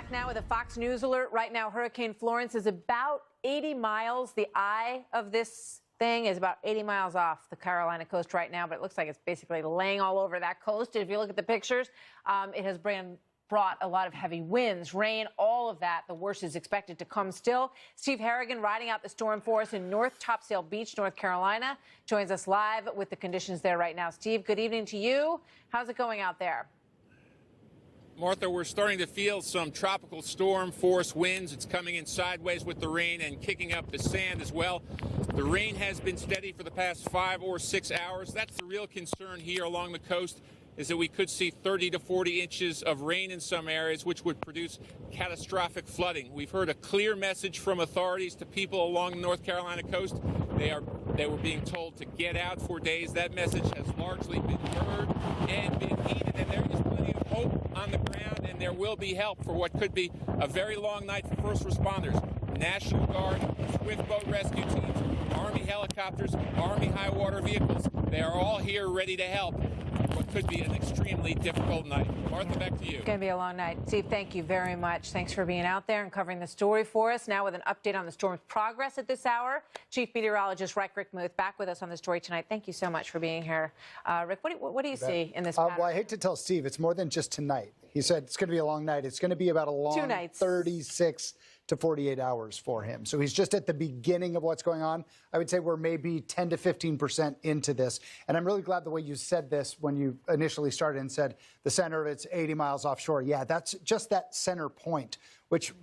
Back now with a Fox News alert. Right now, Hurricane Florence is about 80 miles. The eye of this thing is about 80 miles off the Carolina coast right now, but it looks like it's basically laying all over that coast. If you look at the pictures, it has brought a lot of heavy winds, rain, all of that. The worst is expected to come still. Steve Harrigan riding out the storm for us in North Topsail Beach, North Carolina, joins us live with the conditions there right now. Steve, good evening to you. How's it going out there? Martha, we're starting to feel some tropical storm force winds. It's coming in sideways with the rain and kicking up the sand as well. The rain has been steady for the past 5 or 6 hours. That's the real concern here along the coast, is that we could see 30 to 40 inches of rain in some areas, which would produce catastrophic flooding. We've heard a clear message from authorities to people along the North Carolina coast. They were being told to get out for days. That message has largely been heard and been heeded, and there is plenty of hope on the ground, and there will be help for what could be a very long night for first responders. National Guard, swift boat rescue teams, Army helicopters, Army high water vehicles. They are all here ready to help. What could be an extremely difficult night. Martha, back to you. It's going to be a long night. Steve, thank you very much. Thanks for being out there and covering the story for us. Now with an update on the storm's progress at this hour, Chief Meteorologist Rick Muth back with us on the story tonight. Thank you so much for being here. Rick, what do you see in this pattern? Well, I hate to tell Steve, it's more than just tonight. He said it's going to be a long night. It's going to be about a long 2 nights. 36 to 48 hours for him. So he's just at the beginning of what's going on. I would say we're maybe 10 to 15% into this. And I'm really glad the way you said this when you initially started and said the center of it's 80 miles offshore. Yeah, that's just that center point, which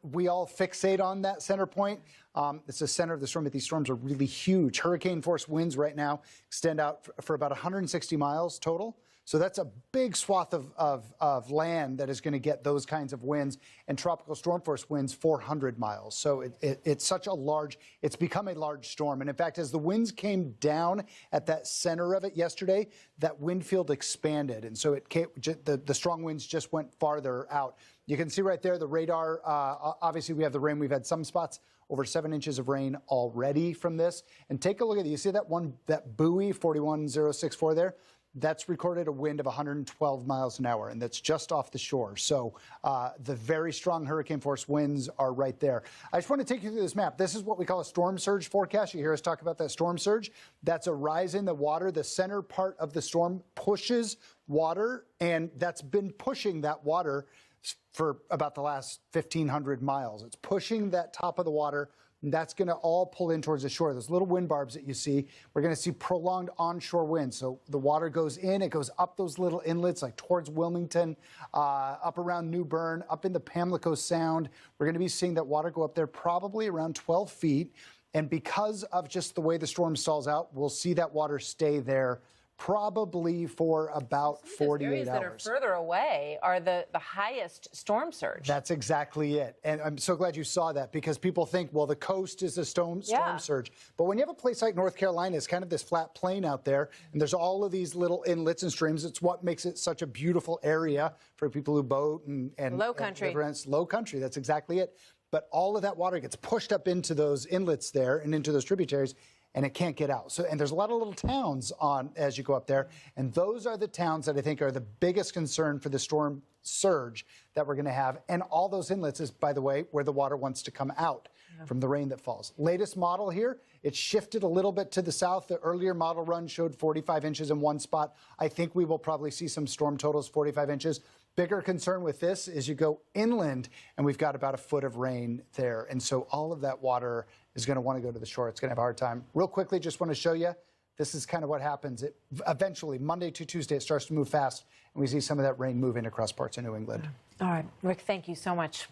we all fixate on that center point. It's the center of the storm, but these storms are really huge. Hurricane force winds right now extend out for about 160 miles total. So that's a big swath of land that is going to get those kinds of winds, and tropical storm force winds 400 miles. So it's it's become a large storm. And in fact, as the winds came down at that center of it yesterday, that wind field expanded. And so the strong winds just went farther out. You can see right there the radar. Obviously, we have the rain. We've had some spots over 7 inches of rain already from this. And take a look at it. You see that buoy 41064 there? That's recorded a wind of 112 miles an hour, and that's just off the shore. So the very strong hurricane force winds are right there. I just want to take you through this map. This is what we call a storm surge forecast. You hear us talk about that storm surge. That's a rise in the water. The center part of the storm pushes water, and that's been pushing that water for about the last 1,500 miles. It's pushing that top of the water. That's going to all pull in towards the shore. Those little wind barbs that you see, we're going to see prolonged onshore winds. So the water goes in, it goes up those little inlets like towards Wilmington, up around New Bern, up in the Pamlico Sound. We're going to be seeing that water go up there probably around 12 feet. And because of just the way the storm stalls out, we'll see that water stay there probably for about 48 areas hours. That are further away are the highest storm surge. That's exactly it. And I'm so glad you saw that, because people think, well, the coast is a storm surge. But when you have a place like North Carolina, it's kind of this flat plain out there, and there's all of these little inlets and streams. It's what makes it such a beautiful area for people who boat and low country. It's low country. That's exactly it. But all of that water gets pushed up into those inlets there and into those tributaries, and it can't get out. And there's a lot of little towns as you go up there, and those are the towns that I think are the biggest concern for the storm surge that we're going to have. And all those inlets is, by the way, where the water wants to come out from the rain that falls. Latest model here, it shifted a little bit to the south. The earlier model run showed 45 inches in one spot. I think we will probably see some storm totals 45 inches. Bigger concern with this is you go inland, and we've got about a foot of rain there. And so all of that water is going to want to go to the shore. It's going to have a hard time. Real quickly, just want to show you, this is kind of what happens. Eventually, Monday to Tuesday, it starts to move fast, and we see some of that rain moving across parts of New England. All right, Rick, thank you so much.